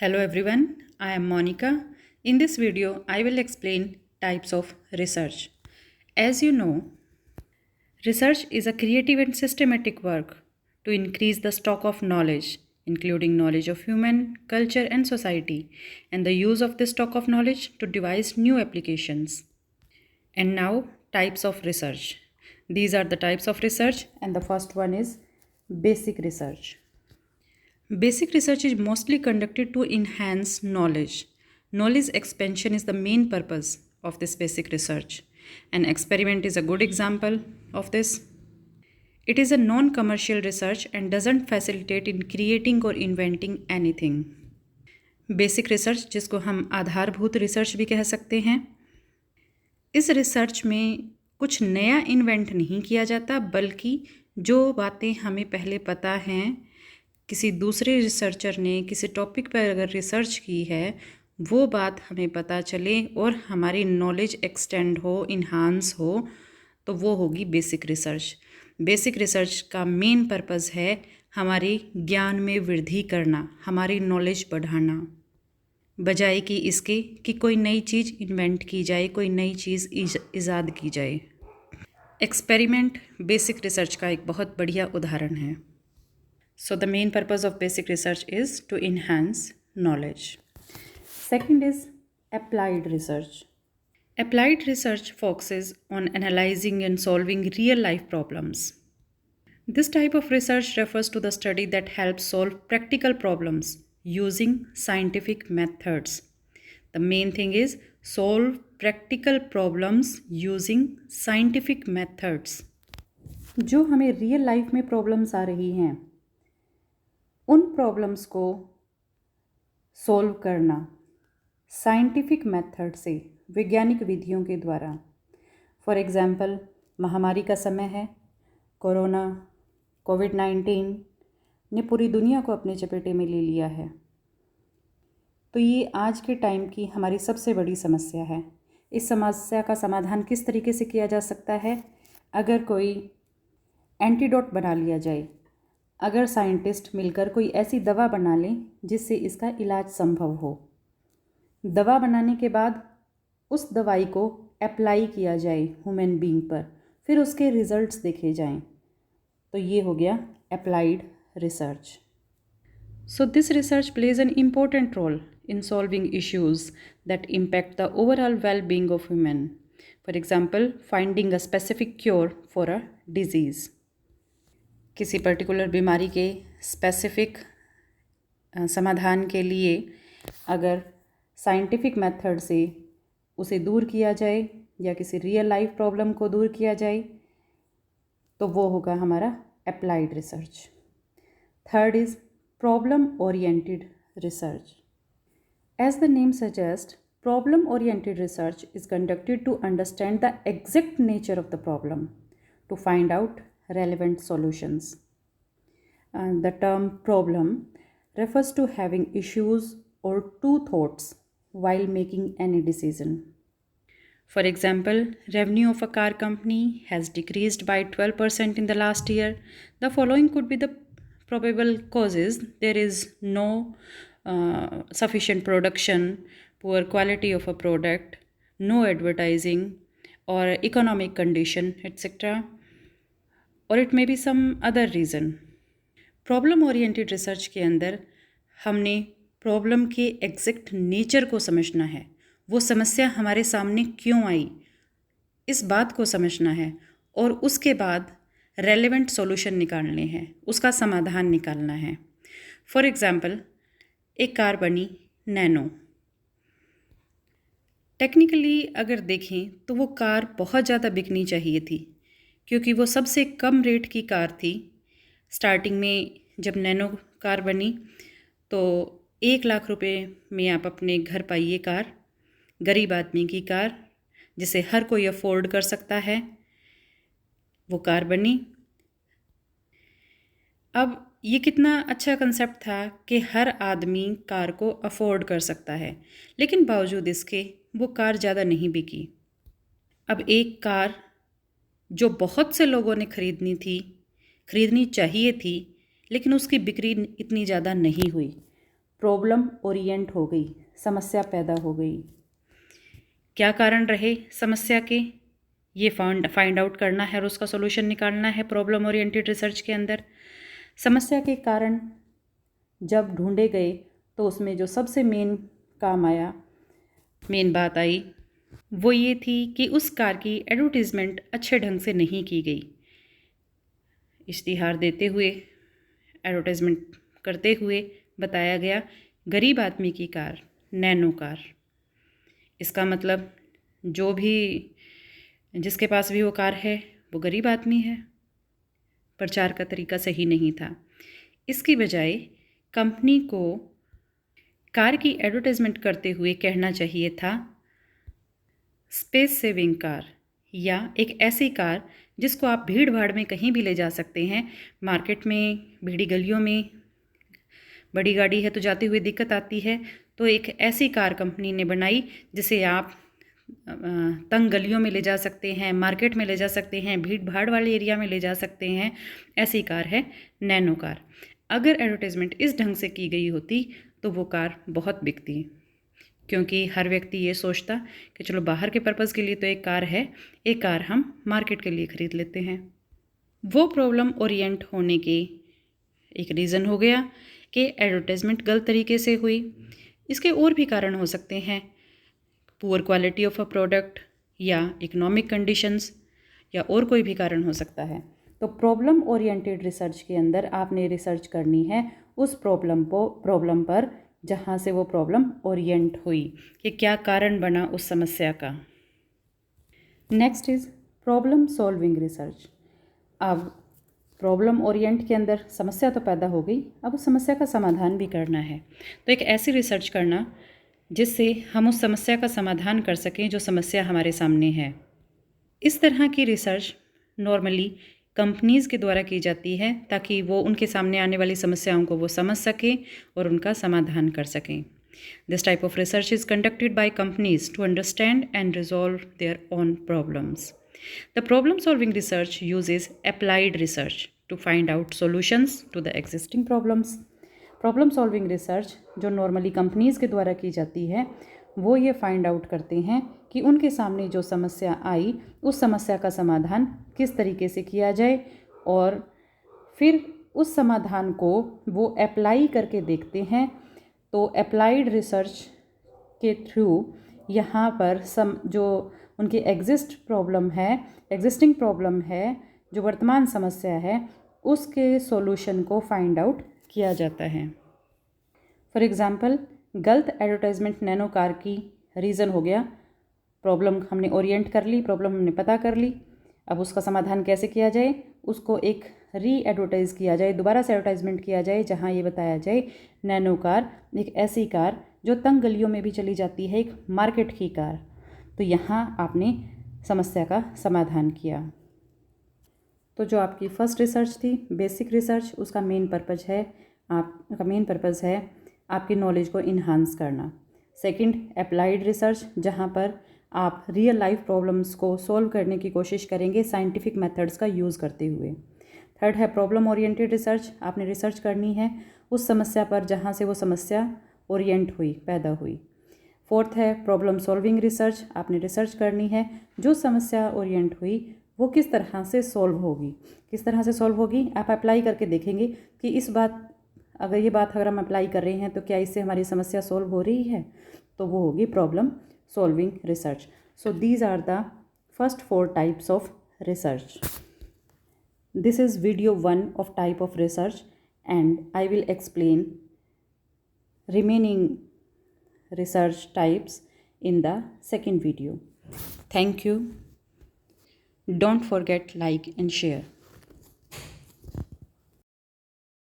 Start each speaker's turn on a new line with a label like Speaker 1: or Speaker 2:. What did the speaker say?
Speaker 1: Hello everyone, I am Monica. In this video, I will explain types of research. As you know, research is a creative and systematic work to increase the stock of knowledge, including knowledge of human, culture, and society, and the use of this stock of knowledge to devise new applications. And now, types of research. These are the types of research, and the first one is basic research. Basic research is mostly conducted to enhance knowledge. Knowledge expansion is the main purpose of this basic research. An experiment is a good example of this. It is a non commercial research and doesn't facilitate in creating or inventing anything. Basic research, जिसको हम आधारभूत research भी कह सकते हैं, इस research में कुछ नया इन्वेंट नहीं किया जाता, बल्कि जो बातें हमें पहले पता हैं, किसी दूसरे रिसर्चर ने किसी टॉपिक पर अगर रिसर्च की है, वो बात हमें पता चले और हमारी नॉलेज एक्सटेंड हो, इन्हांस हो, तो वो होगी बेसिक रिसर्च। बेसिक रिसर्च का मेन पर्पस है हमारे ज्ञान में वृद्धि करना, हमारी नॉलेज बढ़ाना, बजाय कि इसके कि कोई नई चीज़ इन्वेंट की जाए, कोई नई चीज़ ईजाद की जाए। एक्सपेरिमेंट बेसिक रिसर्च का एक बहुत बढ़िया उदाहरण है। So the main purpose of basic research is to enhance knowledge. Second is applied research. Applied research focuses on analyzing and solving real life problems. This type of research refers to the study that helps solve practical problems using scientific methods. The main thing is solve practical problems using scientific methods. जो हमें real life में problems आ रही हैं, उन problems को solve करना scientific method से, वैज्ञानिक विधियों के द्वारा। फॉर एग्ज़ाम्पल, महामारी का समय है, कोरोना कोविड-19 ने पूरी दुनिया को अपने चपेटे में ले लिया है। तो ये आज के टाइम की हमारी सबसे बड़ी समस्या है। इस समस्या का समाधान किस तरीके से किया जा सकता है? अगर कोई एंटीडोट बना लिया जाए, अगर साइंटिस्ट मिलकर कोई ऐसी दवा बना लें जिससे इसका इलाज संभव हो। दवा बनाने के बाद उस दवाई को अप्लाई किया जाए ह्यूमन बीइंग पर, फिर उसके रिजल्ट्स देखे जाएं, तो ये हो गया applied research. So this research plays an important role in solving issues that impact the overall well being of human. For example, finding a specific cure for a disease. किसी पर्टिकुलर बीमारी के specific समाधान के लिए अगर scientific method से उसे दूर किया जाए या किसी रियल लाइफ प्रॉब्लम को दूर किया जाए, तो वो होगा हमारा applied research. Third is problem oriented research. As the name suggest, problem oriented research is conducted to understand the exact nature of the problem, to find out relevant solutions. The term problem refers to having issues or two thoughts while making any decision. For example, revenue of a car company has decreased by 12% in the last year. The following could be the probable causes. There is no sufficient production, poor quality of a product, no advertising, or economic condition, etc. और it may be some other reason. Problem oriented research के अंदर हमने problem के exact nature को समझना है, वो समस्या हमारे सामने क्यों आई, इस बात को समझना है, और उसके बाद रेलेवेंट सॉल्यूशन निकालने हैं, उसका समाधान निकालना है। फॉर एग्ज़ाम्पल, एक कार बनी नैनो। टेक्निकली अगर देखें तो वो कार बहुत ज़्यादा बिकनी चाहिए थी, क्योंकि वो सबसे कम रेट की कार थी। स्टार्टिंग में जब नैनो कार बनी तो 1 लाख रुपए में आप अपने घर पाइए कार, गरीब आदमी की कार जिसे हर कोई अफोर्ड कर सकता है, वो कार बनी। अब ये कितना अच्छा कंसेप्ट था कि हर आदमी कार को अफोर्ड कर सकता है, लेकिन बावजूद इसके वो कार ज़्यादा नहीं बिकी। अब एक कार जो बहुत से लोगों ने खरीदनी चाहिए थी, लेकिन उसकी बिक्री इतनी ज़्यादा नहीं हुई। प्रॉब्लम ओरिएंट हो गई, समस्या पैदा हो गई। क्या कारण रहे समस्या के, ये फाइंड आउट करना है और उसका सॉल्यूशन निकालना है प्रॉब्लम ओरिएंटेड रिसर्च के अंदर। समस्या के कारण जब ढूंढे गए तो उसमें जो सबसे मेन काम आया, मेन बात आई, वो ये थी कि उस कार की एडवर्टीज़मेंट अच्छे ढंग से नहीं की गई। इश्तिहार देते हुए, एडवर्टाइजमेंट करते हुए बताया गया गरीब आदमी की कार, नैनो कार। इसका मतलब जो भी, जिसके पास भी वो कार है वो गरीब आदमी है। प्रचार का तरीका सही नहीं था। इसकी बजाय कंपनी को कार की एडवर्टाइजमेंट करते हुए कहना चाहिए था स्पेस सेविंग कार, या एक ऐसी कार जिसको आप भीड़ भाड़ में कहीं भी ले जा सकते हैं। मार्केट में, भीड़ी गलियों में बड़ी गाड़ी है तो जाते हुए दिक्कत आती है, तो एक ऐसी कार कंपनी ने बनाई जिसे आप तंग गलियों में ले जा सकते हैं, मार्केट में ले जा सकते हैं, भीड़ भाड़ वाले एरिया में ले जा सकते हैं। ऐसी कार है नैनो कार। अगर एडवर्टाइजमेंट इस ढंग से की गई होती तो वो कार बहुत बिकती, क्योंकि हर व्यक्ति ये सोचता कि चलो बाहर के पर्पज़ के लिए तो एक कार है, एक कार हम मार्केट के लिए ख़रीद लेते हैं। वो प्रॉब्लम ओरिएंट होने के एक रीज़न हो गया कि एडवर्टाइजमेंट गलत तरीके से हुई। इसके और भी कारण हो सकते हैं, poor quality of a product या इकोनॉमिक कंडीशंस, या और कोई भी कारण हो सकता है। तो प्रॉब्लम ओरिएंटेड रिसर्च के अंदर आपने रिसर्च करनी है उस प्रॉब्लम पर जहाँ से वो प्रॉब्लम ओरिएंट हुई, कि क्या कारण बना उस समस्या का। Next is problem solving research. अब प्रॉब्लम ओरिएंट के अंदर समस्या तो पैदा हो गई, अब उस समस्या का समाधान भी करना है। तो एक ऐसी रिसर्च करना जिससे हम उस समस्या का समाधान कर सकें जो समस्या हमारे सामने है। इस तरह की रिसर्च नॉर्मली कंपनीज़ के द्वारा की जाती है ताकि वो उनके सामने आने वाली समस्याओं को वो समझ सकें और उनका समाधान कर सकें। This type of research is conducted by companies to understand and resolve their own problems. The problem solving research uses applied research to find out solutions to the existing problems. Problem solving research जो normally companies के द्वारा की जाती है वो ये find out करते हैं कि उनके सामने जो समस्या आई उस समस्या का समाधान किस तरीके से किया जाए, और फिर उस समाधान को वो अप्लाई करके देखते हैं। तो अप्लाइड रिसर्च के थ्रू यहाँ पर जो उनकी एग्जिस्टिंग प्रॉब्लम है, जो वर्तमान समस्या है, उसके सॉल्यूशन को फाइंड आउट किया जाता है। फॉर एग्ज़ाम्पल, गलत एडवर्टाइजमेंट नैनो कार की रीज़न हो गया। प्रॉब्लम हमने ओरिएंट कर ली, प्रॉब्लम हमने पता कर ली, अब उसका समाधान कैसे किया जाए, उसको एक री एडवर्टाइज़ किया जाए, दोबारा से एडवर्टाइजमेंट किया जाए जहाँ ये बताया जाए नैनो कार एक ऐसी कार जो तंग गलियों में भी चली जाती है, एक मार्केट की कार। तो यहाँ आपने समस्या का समाधान किया। तो जो आपकी फर्स्ट रिसर्च थी, बेसिक रिसर्च, उसका मेन पर्पज़ है आपकी नॉलेज को इन्हांस करना। सेकंड, अप्लाइड रिसर्च, जहाँ पर आप रियल लाइफ प्रॉब्लम्स को सॉल्व करने की कोशिश करेंगे साइंटिफिक मेथड्स का यूज़ करते हुए। थर्ड है प्रॉब्लम ओरिएंटेड रिसर्च, आपने रिसर्च करनी है उस समस्या पर जहाँ से वो समस्या ओरिएंट हुई, पैदा हुई। फोर्थ है प्रॉब्लम सॉल्विंग रिसर्च, आपने रिसर्च करनी है जो समस्या ओरिएंट हुई वो किस तरह से सॉल्व होगी, आप अप्लाई करके देखेंगे कि ये बात अगर हम अप्लाई कर रहे हैं तो क्या इससे हमारी समस्या सॉल्व हो रही है, तो वो होगी problem solving research. So these are the first 4 types of research. This is video 1 of type of research, and I will explain remaining research types in the second video. Thank you. Don't forget like and share.